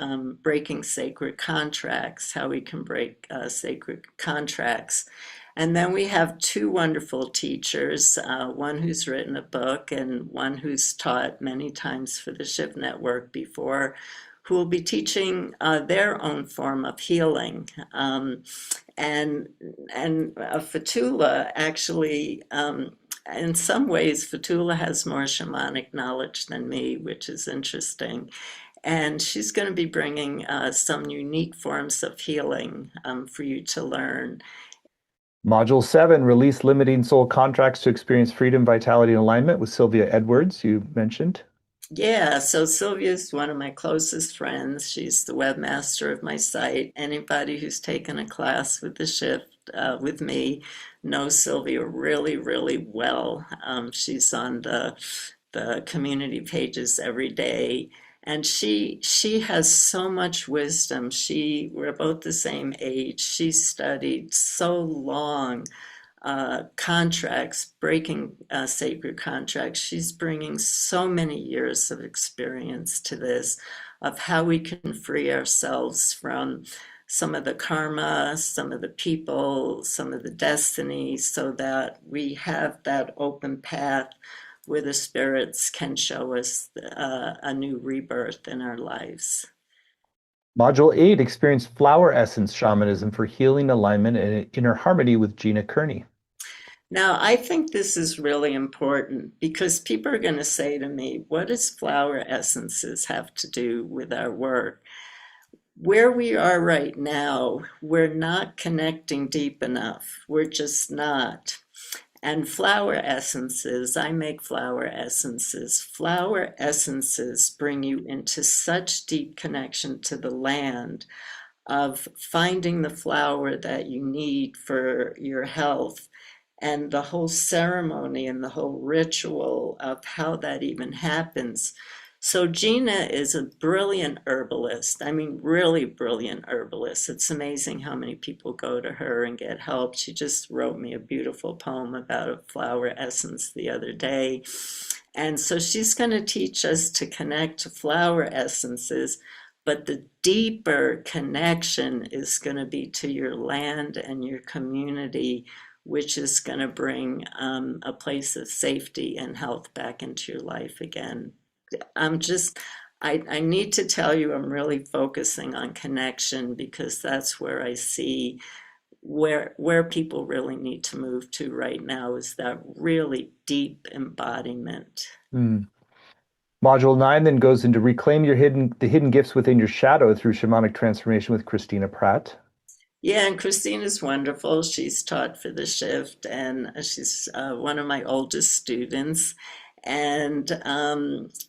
breaking sacred contracts, how we can break sacred contracts. And then we have two wonderful teachers, one who's written a book and one who's taught many times for the Shift Network before, who will be teaching their own form of healing. And Fatula actually, in some ways, Fatula has more shamanic knowledge than me, which is interesting. And she's going to be bringing some unique forms of healing for you to learn. Module 7, release limiting soul contracts to experience freedom, vitality, and alignment with Sylvia Edwards, you mentioned. Yeah, so Sylvia's one of my closest friends. She's the webmaster of my site. Anybody who's taken a class with the shift with me knows Sylvia really, really well. She's on the community pages every day, and she has so much wisdom. We're both the same age. She studied so long contracts, breaking sacred contracts. She's bringing so many years of experience to this, of how we can free ourselves from some of the karma, some of the people, some of the destiny, so that we have that open path where the spirits can show us a new rebirth in our lives. Module 8, experience flower essence shamanism for healing, alignment, and inner harmony with Gina Kearney. Now, I think this is really important because people are going to say to me, what does flower essences have to do with our work? Where we are right now, we're not connecting deep enough. We're just not. And flower essences, I make flower essences. Flower essences bring you into such deep connection to the land of finding the flower that you need for your health, and the whole ceremony and the whole ritual of how that even happens. So Gina is a brilliant herbalist. I mean, really brilliant herbalist. It's amazing how many people go to her and get help. She just wrote me a beautiful poem about a flower essence the other day. And so she's going to teach us to connect to flower essences, but the deeper connection is going to be to your land and your community, which is going to bring a place of safety and health back into your life again. I'm just, I need to tell you, I'm really focusing on connection because that's where I see where people really need to move to right now is that really deep embodiment. Hmm. Module 9 then goes into reclaim the hidden gifts within your shadow through shamanic transformation with Christina Pratt. Yeah, and Christina's wonderful. She's taught for the shift, and she's one of my oldest students. And,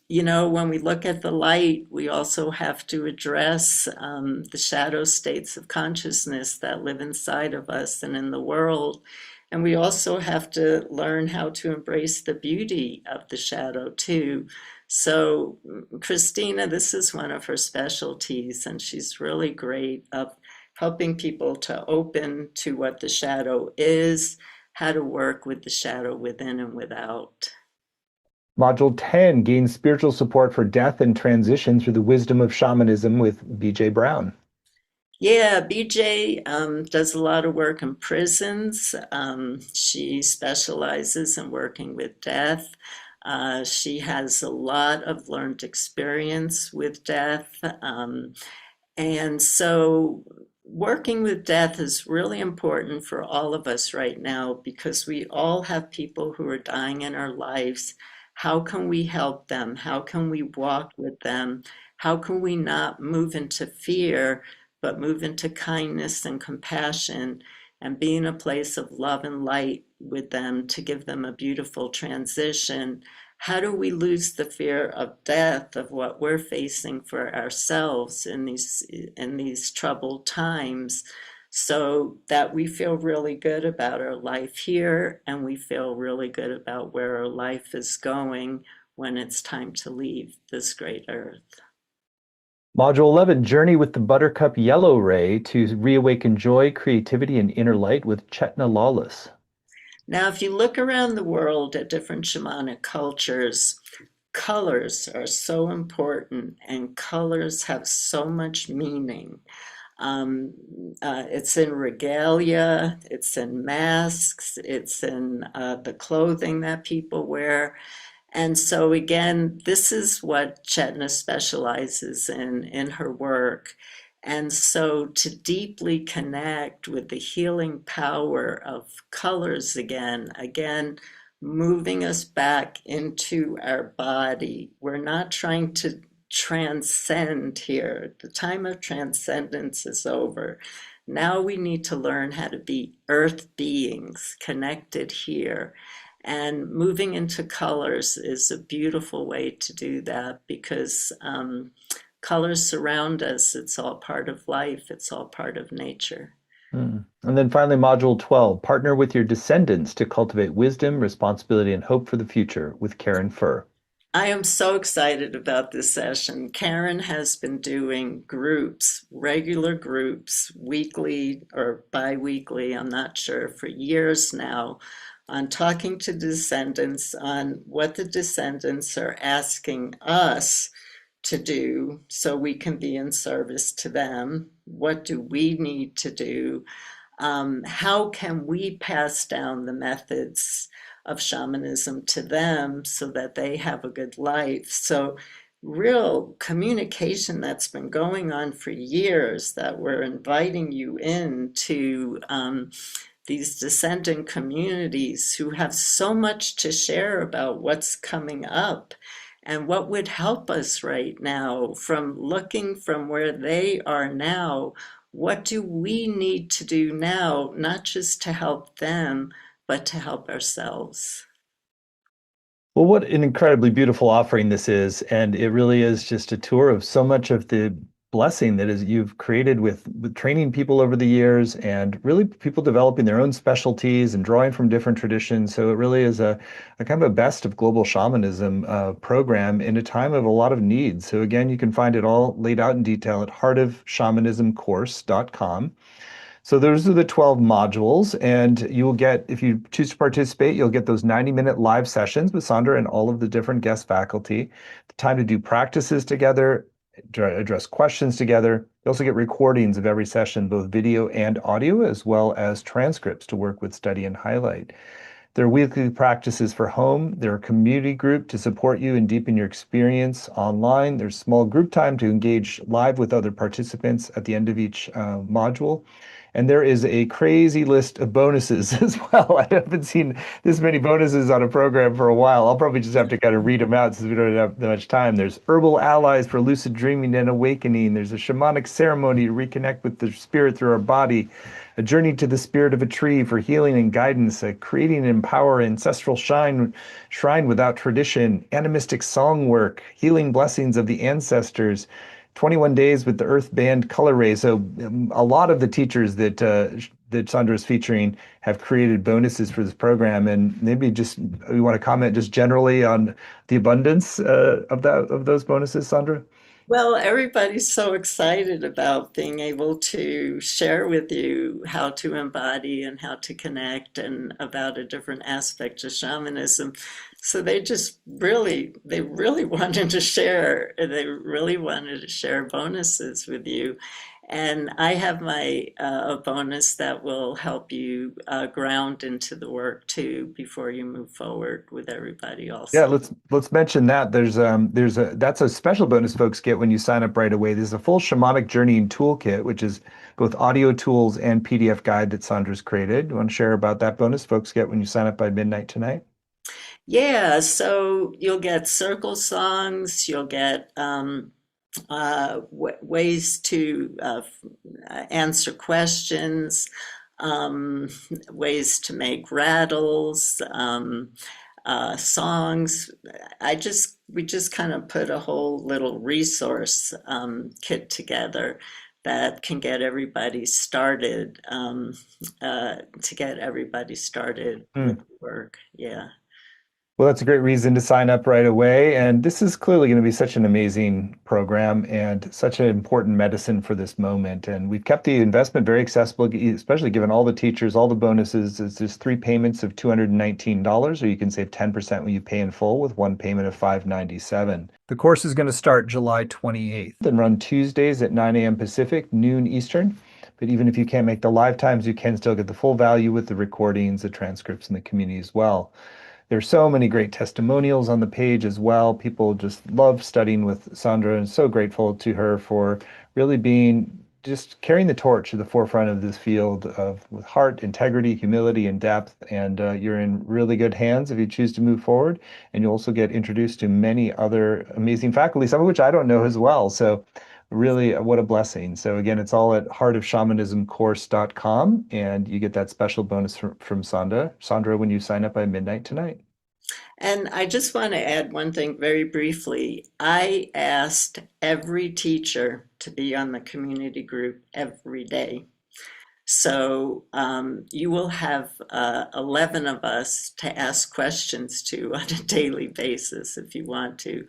when we look at the light, we also have to address the shadow states of consciousness that live inside of us and in the world. And we also have to learn how to embrace the beauty of the shadow, too. So, Christina, this is one of her specialties, and she's really great of helping people to open to what the shadow is, how to work with the shadow within and without. Module 10, gain spiritual support for death and transition through the wisdom of shamanism with BJ Brown. Yeah, BJ does a lot of work in prisons. She specializes in working with death. She has a lot of learned experience with death. And so working with death is really important for all of us right now because we all have people who are dying in our lives. How can we help them? How can we walk with them? How can we not move into fear, but move into kindness and compassion and be in a place of love and light with them to give them a beautiful transition? How do we lose the fear of death, of what we're facing for ourselves in these troubled times, so that we feel really good about our life here and we feel really good about where our life is going when it's time to leave this great earth. Module 11, journey with the Buttercup Yellow Ray to reawaken joy, creativity, and inner light with Chetna Lawless. Now, if you look around the world at different shamanic cultures, colors are so important and colors have so much meaning. Um, it's in regalia, it's in masks, it's in the clothing that people wear. And so again, this is what Chetna specializes in her work. And so to deeply connect with the healing power of colors again, moving us back into our body. We're not trying to transcend here. The time of transcendence is over. Now we need to learn how to be earth beings connected here. And moving into colors is a beautiful way to do that because colors surround us. It's all part of life, it's all part of nature. And then finally, Module 12, partner with your descendants to cultivate wisdom, responsibility, and hope for the future with Karen Furr. I am so excited about this session. Karen has been doing groups, regular groups, weekly or bi-weekly, I'm not sure, for years now, on talking to descendants on what the descendants are asking us to do so we can be in service to them. What do we need to do? How can we pass down the methods of shamanism to them so that they have a good life? So, real communication that's been going on for years that we're inviting you into these descendant communities who have so much to share about what's coming up and what would help us right now from looking from where they are now. What do we need to do now, not just to help them, but to help ourselves? Well, what an incredibly beautiful offering this is. And it really is just a tour of so much of the blessing that is you've created with training people over the years and really people developing their own specialties and drawing from different traditions. So it really is a kind of a best of global shamanism program in a time of a lot of need. So again, you can find it all laid out in detail at heartofshamanismcourse.com. So those are the 12 modules, and you will get, if you choose to participate, you'll get those 90-minute live sessions with Sandra and all of the different guest faculty, the time to do practices together, address questions together. You also get recordings of every session, both video and audio, as well as transcripts to work with, study, and highlight. There are weekly practices for home. There are community group to support you and deepen your experience online. There's small group time to engage live with other participants at the end of each module. And there is a crazy list of bonuses as well. I haven't seen this many bonuses on a program for a while. I'll probably just have to kind of read them out since we don't have that much time. There's herbal allies for lucid dreaming and awakening. There's a shamanic ceremony to reconnect with the spirit through our body, a journey to the spirit of a tree for healing and guidance, a creating and empower ancestral shrine without tradition, animistic song work, healing blessings of the ancestors, 21 days with the Earth Band Color Ray. So a lot of the teachers that Sandra is featuring have created bonuses for this program, and maybe just we want to comment just generally on the abundance of those bonuses, Sandra. Well, everybody's so excited about being able to share with you how to embody and how to connect and about a different aspect of shamanism. So they really wanted to share. They really wanted to share bonuses with you. And I have my a bonus that will help you ground into the work too before you move forward with everybody Yeah, also. let's mention that. There's a that's a special bonus folks get when you sign up right away. There's a full shamanic journeying toolkit, which is both audio tools and PDF guide that Sandra's created. You want to share about that bonus folks get when you sign up by midnight tonight? Yeah, so you'll get circle songs, you'll get ways to answer questions, um, ways to make rattles, songs. We just kind of put a whole little resource kit together that can get everybody started, to get everybody started with the work. Yeah. Well, that's a great reason to sign up right away. And this is clearly going to be such an amazing program and such an important medicine for this moment. And we've kept the investment very accessible, especially given all the teachers, all the bonuses. It's just three payments of $219, or you can save 10% when you pay in full with one payment of $597. The course is going to start July 28th and run Tuesdays at 9 a.m. Pacific, noon Eastern. But even if you can't make the live times, you can still get the full value with the recordings, the transcripts, and the community as well. There's so many great testimonials on the page as well. People just love studying with Sandra and so grateful to her for really being just carrying the torch to the forefront of this field of with heart, integrity, humility, and depth. And you're in really good hands if you choose to move forward. And you'll also get introduced to many other amazing faculty, some of which I don't know as well. So really, what a blessing. So again, it's all at heartofshamanismcourse.com, and you get that special bonus from Sandra, when you sign up by midnight tonight. And I just want to add one thing very briefly. I asked every teacher to be on the community group every day. So you will have 11 of us to ask questions to on a daily basis if you want to,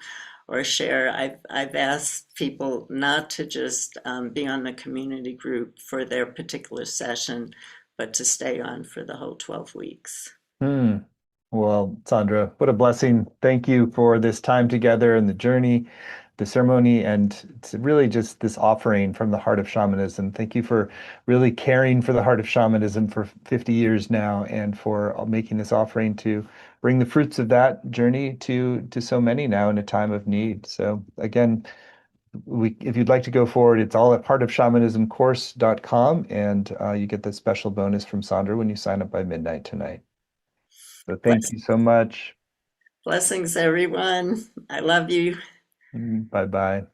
or share. I've asked people not to just be on the community group for their particular session, but to stay on for the whole 12 weeks. Hmm. Well, Sandra, what a blessing. Thank you for this time together and the journey, the ceremony, and it's really just this offering from the heart of shamanism. Thank you for really caring for the heart of shamanism for 50 years now and for making this offering to bring the fruits of that journey to so many now in a time of need. So again, if you'd like to go forward, it's all at heartofshamanismcourse.com, and you get the special bonus from Sandra when you sign up by midnight tonight. So thank Bless, you so much. blessings, everyone. I love you. Bye bye.